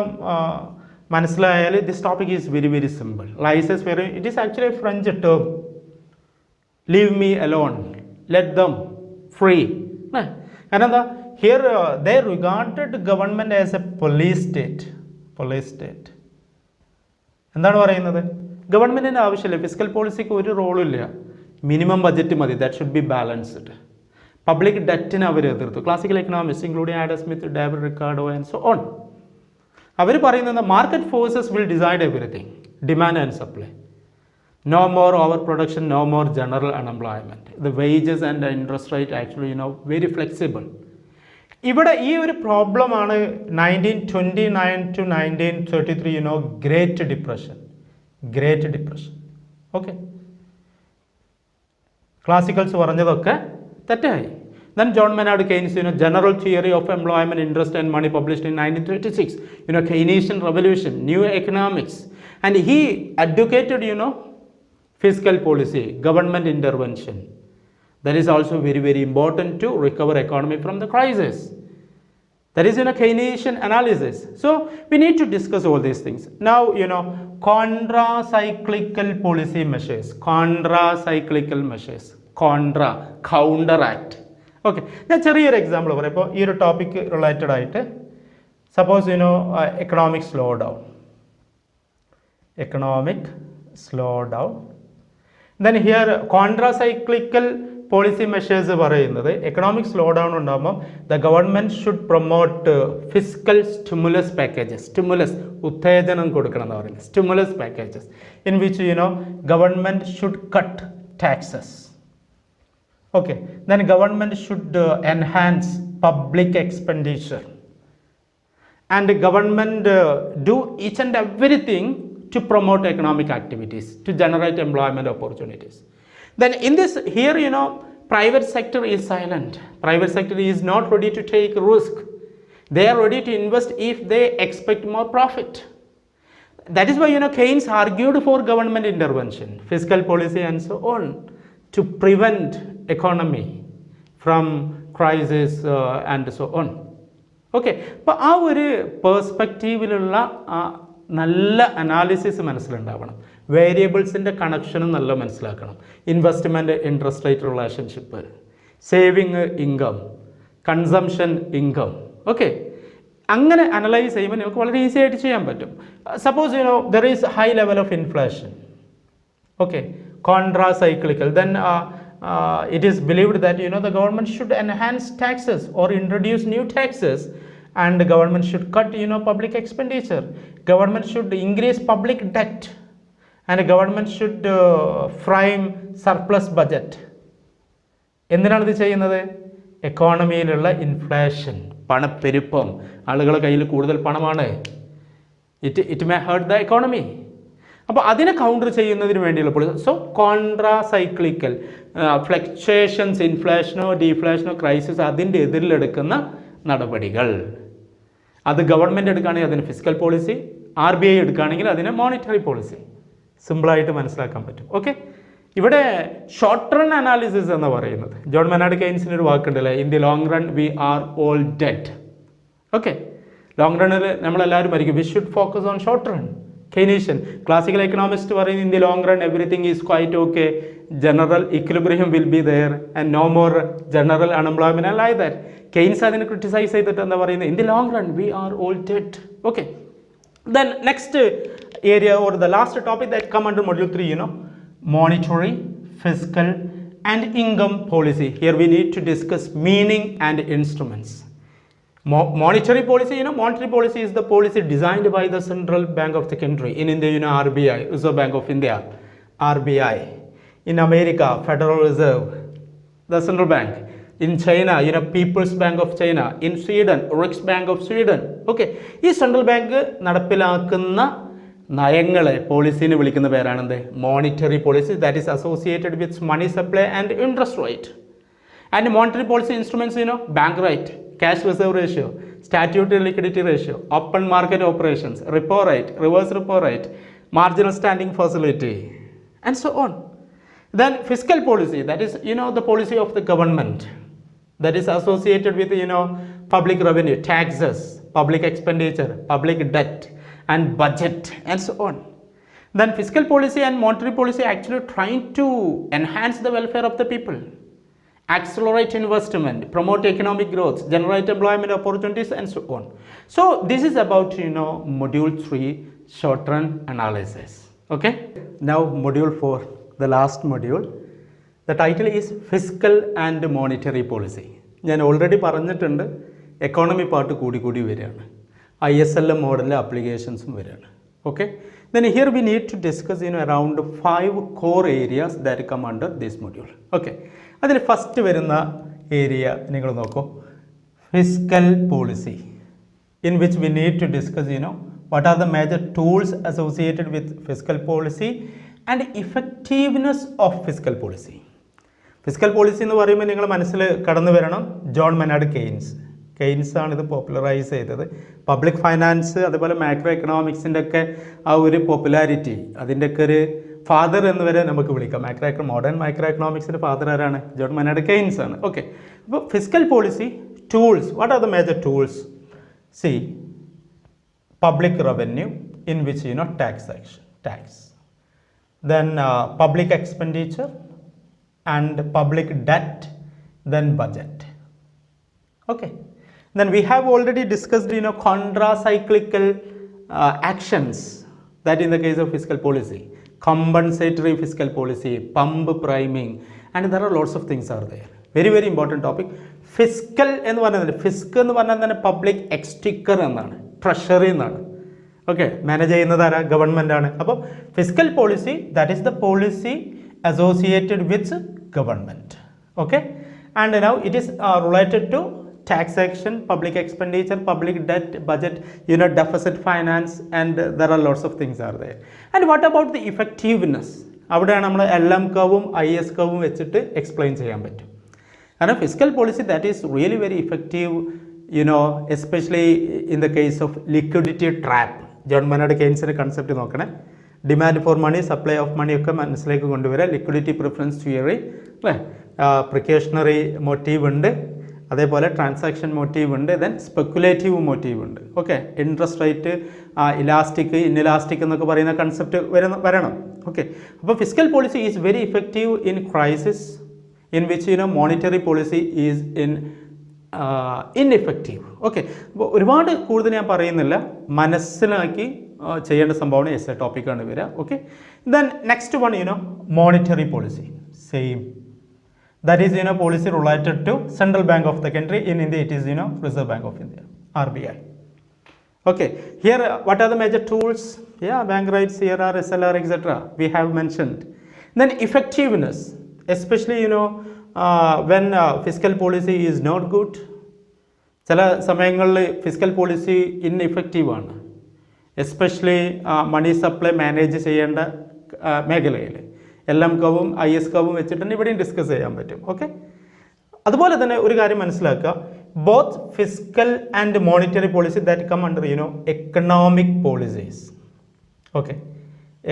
മനസ്സിലായാൽ this topic is very very simple. Laissez faire, it is actually a French term. Leave me alone, let them free. കാരണം എന്താ, here they regarded government as a police state. Police state എന്താണ് പറയുന്നത്? ഗവൺമെൻറ്റിൻ്റെ ആവശ്യമില്ല, fiscal പോളിസിക്ക് ഒരു റോളും ഇല്ല, മിനിമം ബഡ്ജറ്റ് മതി, that should be balanced. Public ഡെറ്റിനെ അവർ എതിർത്തു. Classical economics including Adam Smith, David Ricardo and so on. അവർ പറയുന്നത് market forces will decide everything, demand and supply. No more overproduction, no more general unemployment. The wages and the interest rate actually, very flexible. ഇവിടെ ഈ ഒരു പ്രോബ്ലമാണ് 1929 to 1933, great depression. Okay, classicals പറഞ്ഞതൊക്കെ തെറ്റായി. Then John Maynard Keynes, General Theory of Employment, Interest and Money, published in 1936. Keynesian Revolution, New Economics, and he advocated, fiscal policy, government intervention. That is also very, very important to recover economy from the crisis. That is Keynesian analysis. So we need to discuss all these things. Now, contra-cyclical policy measures, contra-cyclical measures, counteract. Okay, ഞാൻ ചെറിയൊരു example പറയാം. ഇപ്പോൾ ഈ ഒരു topic related ആയിട്ട് suppose economic slow down then here contracyclical policy measures പറയുന്നത് economic slow down ഉണ്ടാകുമ്പോൾ the government should promote fiscal stimulus packages, stimulus ഉത്തേജനം കൊടുക്കണം എന്ന് പറയുന്നത്, stimulus packages in which government should cut taxes. Okay, then government should enhance public expenditure, and government do each and everything to promote economic activities, to generate employment opportunities. Then in this here, private sector is silent. Private sector is not ready to take risk. They are ready to invest if they expect more profit. That is why Keynes argued for government intervention, fiscal policy and so on, to prevent economy from crisis and so on. Okay, അപ്പോൾ ആ ഒരു പേഴ്സ്പെക്റ്റീവിലുള്ള നല്ല analysis മനസ്സിലുണ്ടാവണം. വേരിയബിൾസിൻ്റെ കണക്ഷനും നല്ല മനസ്സിലാക്കണം. Investment interest rate relationship, saving income, consumption income. Okay, അങ്ങനെ analyse ചെയ്യുമ്പോൾ നമുക്ക് വളരെ ഈസി ആയിട്ട് ചെയ്യാൻ പറ്റും. Suppose there is high level of inflation. Okay, contra-cyclical, then it is believed that the government should enhance taxes or introduce new taxes, and the government should cut public expenditure, government should increase public debt, and the government should frame surplus budget. എന്തിനാണ് ഇത് ചെയ്യുന്നത്? എക്കോണമിയിലുള്ള inflation, പണപ്പെരുപ്പം, ആളുകളുടെ കയ്യിൽ കൂടുതൽ പണമാണ്, it may hurt the economy. അപ്പോൾ അതിനെ കൗണ്ടർ ചെയ്യുന്നതിന് വേണ്ടിയുള്ള പോളിസി. സോ കോൺട്രാസൈക്ലിക്കൽ ഫ്ലക്ച്വേഷൻസ്, ഇൻഫ്ലേഷനോ ഡീഫ്ലേഷനോ ക്രൈസിസ്, അതിൻ്റെ എതിരിലെടുക്കുന്ന നടപടികൾ. അത് ഗവൺമെൻറ് എടുക്കുകയാണെങ്കിൽ അതിന് ഫിസ്ക്കൽ പോളിസി, RBI എടുക്കുകയാണെങ്കിൽ അതിന് മോണിറ്ററി പോളിസി. സിമ്പിളായിട്ട് മനസ്സിലാക്കാൻ പറ്റും. ഓക്കെ, ഇവിടെ ഷോർട്ട് റൺ അനാലിസിസ് എന്ന് പറയുന്നത് ജോൺ മെനാർഡ് കെയ്ൻസിന് ഒരു വാക്കുണ്ടല്ലേ, in the long run we are all dead. Okay, long റണ്ണിൽ നമ്മളെല്ലാവരും മരിക്കും. We should focus on short run. Keynesian, classical economist പറയുന്നത് in the long run everything is quite okay, general equilibrium will be there and no more general unemployment and like that. Keynes അതിനെ criticise ചെയ്തിട്ട് എന്താ പറയുന്നത്, in the long run we are all dead. Okay, then next area or the last topic that come under module 3, monetary, fiscal and income policy. Here we need to discuss meaning and instruments. Monetary policy, monetary policy is the policy designed by the central bank of the country. In India, RBI, Reserve Bank of India, RBI. In America, Federal Reserve, the central bank. In China, People's Bank of China. In Sweden, Riksbank of Sweden. Okay, ഈ central bank നടപ്പിലാക്കുന്ന നയങ്ങളെ പോളിസിനെ വിളിക്കുന്ന പേരാണെന്ത്? Monetary policy. That is associated with money supply and interest rate. And monetary policy instruments, bank rate, cash reserve ratio, statutory liquidity ratio, open market operations, repo rate, reverse repo rate, marginal standing facility, and so on. Then fiscal policy, that is the policy of the government, that is associated with public revenue, taxes, public expenditure, public debt and budget, and so on. Then fiscal policy and monetary policy actually trying to enhance the welfare of the people, accelerate investment, promote economic growth, generate employment opportunities, and so on. So this is about module 3, Shortrun analysis. Okay, now module 4, the last module. The title is Fiscal and Monetary Policy. ഞാൻ already പറഞ്ഞിട്ടുണ്ട്, economy part കൂടി വരികയാണ്, ISLM മോഡലിലെ അപ്ലിക്കേഷൻസും വരികയാണ്. Okay, then here we need to discuss around 5 core areas that come under this module. Okay, അതിൽ first വരുന്ന area നിങ്ങൾ നോക്കൂ, fiscal policy, in which we need to discuss what are the major tools associated with fiscal policy and effectiveness of fiscal policy. Physical policy എന്ന് പറയുമ്പോൾ നിങ്ങൾ മനസ്സിൽ കടന്നു വരണം ജോൺ മെനാർഡ് കെയ്ൻസ് ആണ് ഇത് പോപ്പുലറൈസ് ചെയ്തത്. പബ്ലിക് ഫൈനാൻസ് അതുപോലെ മാക്രോ എക്കണോമിക്സിൻ്റെ ഒക്കെ ആ ഒരു പോപ്പുലാരിറ്റി, അതിൻ്റെയൊക്കെ ഒരു ഫാദർ എന്ന് വരെ നമുക്ക് വിളിക്കാം. മോഡേൺ മൈക്രോ എക്കണോമിക്സിൻ്റെ ഫാദർ ആരാണ്? ജോൺ മെനാർഡ് കെയ്ൻസ് ആണ്. ഓക്കെ, അപ്പോൾ physical policy tools, what are the major tools? C, public revenue, in which tax, then public expenditure and public debt, then budget. Okay, then we have already discussed contra-cyclical actions, that in the case of fiscal policy, compensatory fiscal policy, pump priming, and there are lots of things are there. Very very important topic. Fiscal എന്ന് പറഞ്ഞാൽ തന്നെ public എക്സ്റ്റിക്കർ എന്നാണ്, treasury എന്നാണ്. Okay, manage ചെയ്യുന്നത് ആരാ? Government ആണ്. അപ്പോൾ physical policy, that is the policy associated with government. Okay, and now it is related to taxation, public expenditure, public debt, budget, deficit finance, and there are lots of things are there. And what about the effectiveness? അവിടെയാണ് നമ്മൾ LM കർവും IS കർവും വെച്ചിട്ട് explain ചെയ്യാൻ പറ്റും. കാരണം physical policy that is really very effective, especially in the case of liquidity trap. John Maynard കെയ്ൻസിൻ്റെ concept നോക്കണേ. Demand for money, supply of money ഒക്കെ മനസ്സിലേക്ക് കൊണ്ടുവരിക. ലിക്വിഡിറ്റി പ്രിഫറൻസ് തിയറി അല്ലേ, പ്രിക്കോഷണറി മോട്ടീവ് ഉണ്ട്, അതേപോലെ ട്രാൻസാക്ഷൻ മോട്ടീവ് ഉണ്ട്, ദെൻ സ്പെക്കുലേറ്റീവ് മോട്ടീവ് ഉണ്ട്. Okay, interest rate, elastic, inelastic എന്നൊക്കെ പറയുന്ന കൺസെപ്റ്റ് വരണം. ഓക്കെ, അപ്പോൾ physical policy is very effective in crisis, in which monetary policy is ineffective. Okay, അപ്പോൾ ഒരുപാട് കൂടുതൽ ഞാൻ പറയുന്നില്ല, മനസ്സിലാക്കി ചെയ്യേണ്ട സംഭവമാണ്. എസ് എ ടോപ്പിക്കാണ് വരിക. Okay, then next one monetary policy. Same, that is policy related to central bank of the country. In India it is Reserve Bank of India, RBI. Okay, here what are the major tools? Yeah, bank rates, CRR, SLR, etc. we have mentioned. Then effectiveness, especially when fiscal policy is not good. ചില സമയങ്ങളിൽ physical policy ineffective ആണ്, especially money supply manage ചെയ്യേണ്ട മേഖലയിൽ. LM കർവും IS കർവും വെച്ചിട്ട് ഇവിടെയും discuss ചെയ്യാൻ പറ്റും. Okay, അതുപോലെ തന്നെ ഒരു കാര്യം മനസ്സിലാക്കുക, both physical and monetary policy that come under economic policies. Okay,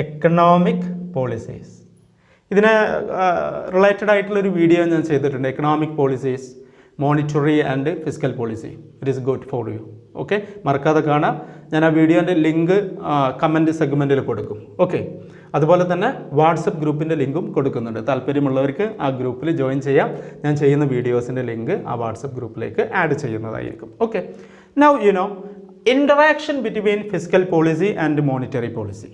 economic policies, ഇതിന് റിലേറ്റഡ് ആയിട്ടുള്ളൊരു വീഡിയോ ഞാൻ ചെയ്തിട്ടുണ്ട്. Economic policies, monetary and physical policy. It is good for you. Okay, മറക്കാതെ കാണാം. ഞാൻ ആ വീഡിയോൻ്റെ ലിങ്ക് കമൻറ്റ് സെഗ്മെൻറ്റിൽ കൊടുക്കും. ഓക്കെ, അതുപോലെ തന്നെ വാട്സപ്പ് ഗ്രൂപ്പിൻ്റെ ലിങ്കും കൊടുക്കുന്നുണ്ട്. താല്പര്യമുള്ളവർക്ക് ആ ഗ്രൂപ്പിൽ ജോയിൻ ചെയ്യാം. ഞാൻ ചെയ്യുന്ന വീഡിയോസിൻ്റെ ലിങ്ക് ആ വാട്സപ്പ് ഗ്രൂപ്പിലേക്ക് ആഡ് ചെയ്യുന്നതായിരിക്കും. Okay, now interaction between fiscal policy and monetary policy.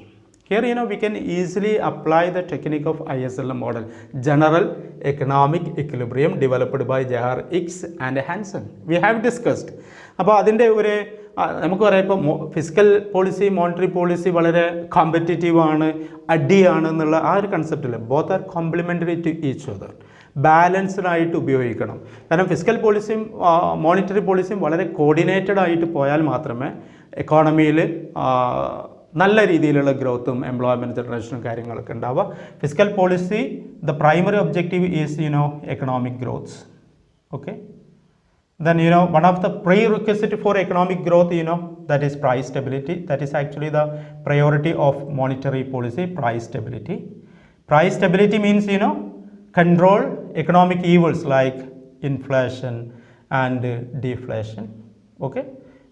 Here we can easily apply the technique of ISLM model, General Economic Equilibrium, developed by J.R. Hicks and Hansen. We have discussed. അപ്പോൾ അതിൻ്റെ ഒരു നമുക്ക് പറയാം, ഇപ്പോൾ physical policy monetary policy വളരെ competitive ആണ്, അടിയാണ് എന്നുള്ള ആ ഒരു കൺസെപ്റ്റിൽ both are complementary to each other, balanced ആയിട്ട് ഉപയോഗിക്കണം. കാരണം ഫിസിക്കൽ പോളിസിയും മോണിറ്ററി പോളിസിയും വളരെ കോർഡിനേറ്റഡ് ആയിട്ട് പോയാൽ മാത്രമേ എക്കോണമിയിൽ നല്ല രീതിയിലുള്ള ഗ്രോത്തും എംപ്ലോയ്മെൻറ്റ് ജനറേഷനും കാര്യങ്ങളൊക്കെ ഉണ്ടാവുക. Physical policy the primary objective is economic growths. Okay, then one of the prerequisite for economic growth that is price stability. That is actually the priority of monetary policy, price stability. Price stability means control economic evils like inflation and deflation. Okay,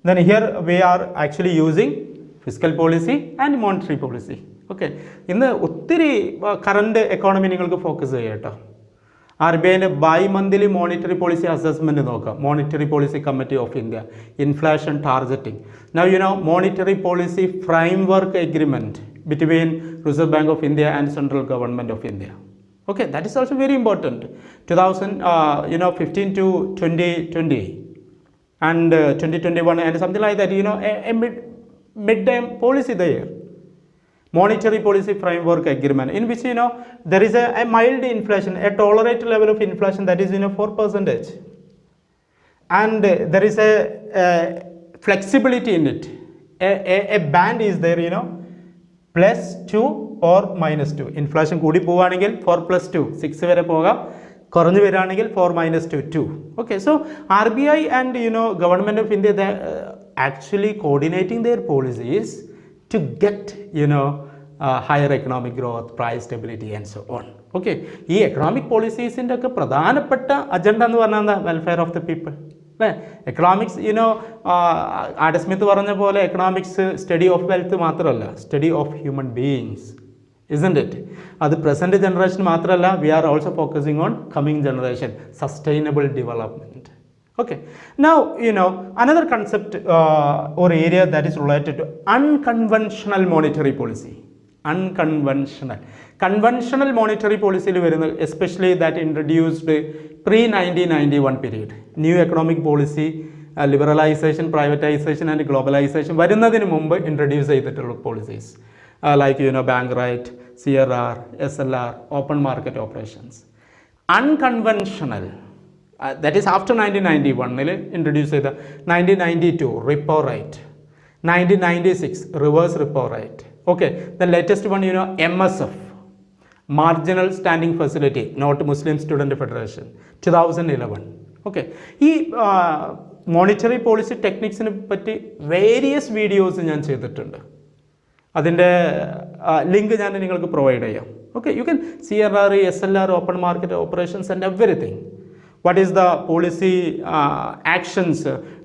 then here we are actually using fiscal policy and monetary policy. Okay, ഇന്ന് ഒത്തിരി current economy നിങ്ങൾക്ക് focus ചെയ്യാം കേട്ടോ. RBIൻ്റെ bimonthly monetary policy assessment നോക്കാം. Monetary policy committee of India, inflation targeting. Now monetary policy framework agreement between Reserve Bank of India and central government of India. Okay, that is also very important. 2015 to 2020 and 2021 and something like that, a mid-term policy there. Monetary policy framework agreement in which there is a mild inflation, a tolerate level of inflation that is 4%, and there is a flexibility in it. A band is there, +2 or -2. Inflation കൂടി പോവുകയാണെങ്കിൽ 4+2 6 വരെ പോകാം, കുറഞ്ഞു വരികയാണെങ്കിൽ 4 - 2 2. Okay, so RBI and government of India, they actually coordinating their policies to get higher economic growth, price stability and so on. Okay, ഈ economic പോളിസീസിൻ്റെ ഒക്കെ പ്രധാനപ്പെട്ട അജണ്ട എന്ന് പറഞ്ഞാൽ എന്താ? വെൽഫെയർ ഓഫ് ദ പീപ്പിൾ അല്ലേ? എക്കണോമിക്സ് ആഡം സ്മിത്ത് പറഞ്ഞ പോലെ എക്കണോമിക്സ് സ്റ്റഡി ഓഫ് വെൽത്ത് മാത്രമല്ല, study of human beings, isn't it? അത് പ്രസൻറ്റ് ജനറേഷൻ മാത്രമല്ല, we are also focusing on coming generation, sustainable development. Okay, now another concept or area that is related to unconventional monetary policy. Conventional monetary policy വരുന്ന especially that introduced pre-1991 period, new economic policy, liberalization, privatization and globalization വരുന്നതിന് മുമ്പ് introduce ചെയ്തിട്ടുള്ള policies like bank rate, CRR, SLR, open market operations. Unconventional, that is after 1991 introduced ചെയ്ത 1992 repo rate, 1996 reverse repo rate. Okay, the latest one MSF, marginal standing facility, not Muslim Student Federation, 2011. Okay, ഈ monetary policy ടെക്നിക്സിനെ പറ്റി various videos ഞാൻ ചെയ്തിട്ടുണ്ട്. അതിൻ്റെ link ഞാൻ നിങ്ങൾക്ക് provide ചെയ്യാം. Okay, you can CRR, SLR, open market operations and everything. What is the policy actions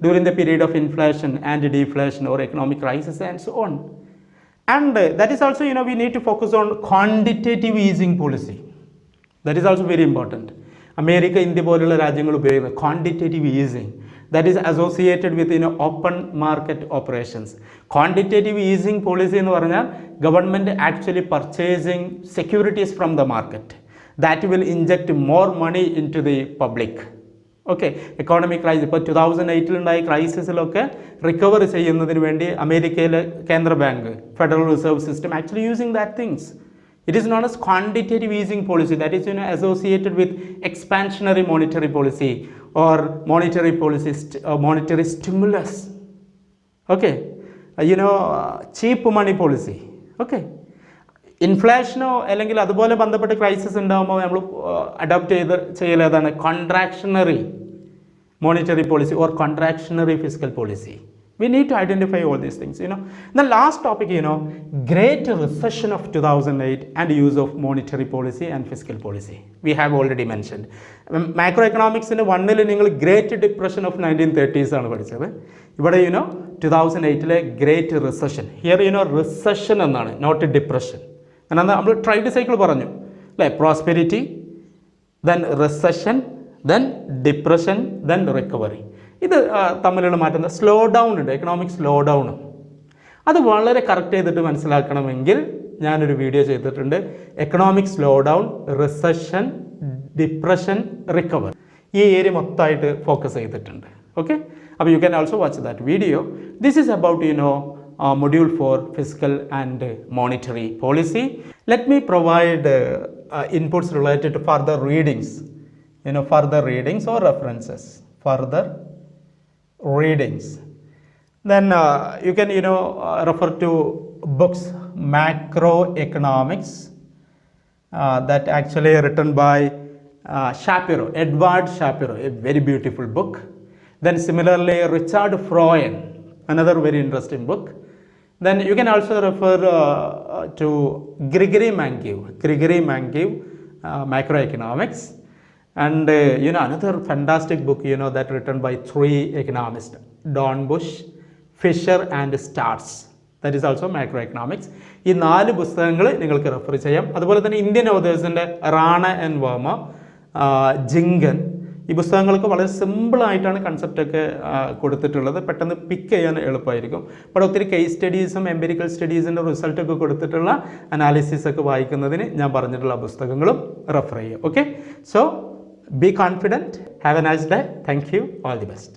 during the period of inflation and deflation or economic crisis and so on. And that is also, we need to focus on quantitative easing policy. That is also very important. America, India പോലുള്ള രാജ്യങ്ങൾ ഉപയോഗിക്കുന്ന quantitative easing, that is associated with open market operations. Quantitative easing policy എന്ന് പറഞ്ഞാൽ government actually purchasing securities from the market that will inject more money into the public. Okay, economic crisis ഇപ്പോൾ 2008 ക്രൈസിസിലൊക്കെ recover ചെയ്യുന്നതിന് വേണ്ടി അമേരിക്കയിലെ കേന്ദ്ര bank, federal reserve system actually using that things. It is known as quantitative easing policy, that is associated with expansionary monetary policy or monetary policy, monetary stimulus. Okay, cheap money policy. Okay, ഇൻഫ്ലേഷനോ അല്ലെങ്കിൽ അതുപോലെ ബന്ധപ്പെട്ട crisis ഉണ്ടാകുമ്പോൾ നമ്മൾ adopt ചെയ്യലേതാണ് contractionary monetary policy or contractionary fiscal policy. We need to identify all these things. The last topic, great recession of 2008 and use of monetary policy and fiscal policy. We have already mentioned. Macroeconomics in 1 നിങ്ങൾ great depression of 1930s ആണ് പഠിച്ചത്. ഇവിടെ 2008 great recession. Here recession എന്നാണ്, not depression. എന്നാൽ നമ്മൾ tried cycle പറഞ്ഞു അല്ലേ? Prosperity, then recession, then depression, then recovery. ഇത് തമ്മിലുള്ള മാറ്റം, സ്ലോ ഡൗൺ ഉണ്ട്, എക്കണോമിക് സ്ലോ ഡൗൺ. അത് വളരെ കറക്റ്റ് ചെയ്തിട്ട് മനസ്സിലാക്കണമെങ്കിൽ ഞാനൊരു വീഡിയോ ചെയ്തിട്ടുണ്ട്, economic slow down, recession, depression, recovery. ഈ ഏരിയ മൊത്തമായിട്ട് ഫോക്കസ് ചെയ്തിട്ടുണ്ട്. ഓക്കെ, അപ്പോൾ you can also watch that video. This is about module 4 fiscal and monetary policy. Let me provide inputs related to further readings, further readings or references, further readings. Then you can refer to books, Macroeconomics, that actually written by Shapiro, Edward Shapiro, a very beautiful book. Then similarly Richard Freund, another very interesting book. Then you can also refer to Gregory Mankiw, Macroeconomics, and another fantastic book that written by 3 economists, Dornbusch, Fisher and Starts, that is also Macroeconomics. ഈ 4 പുസ്തകങ്ങൾ നിങ്ങൾക്ക് refer ചെയ്യാം. അതുപോലെ തന്നെ Indian ഓതേഴ്സിൻ്റെ Rana and Varma, Jhingan, ഈ പുസ്തകങ്ങൾക്ക് വളരെ സിമ്പിളായിട്ടാണ് കൺസെപ്റ്റൊക്കെ കൊടുത്തിട്ടുള്ളത്, പെട്ടെന്ന് പിക്ക് ചെയ്യാൻ എളുപ്പമായിരിക്കും. അപ്പോൾ ഒത്തിരി കേസ് സ്റ്റഡീസും എംപിരിക്കൽ സ്റ്റഡീസിൻ്റെ റിസൾട്ടൊക്കെ കൊടുത്തിട്ടുള്ള അനാലിസിസ് ഒക്കെ വായിക്കുന്നതിന് ഞാൻ പറഞ്ഞിട്ടുള്ള പുസ്തകങ്ങളും റെഫർ ചെയ്യും. Okay, so be confident, have A nice day, thank you, all the best.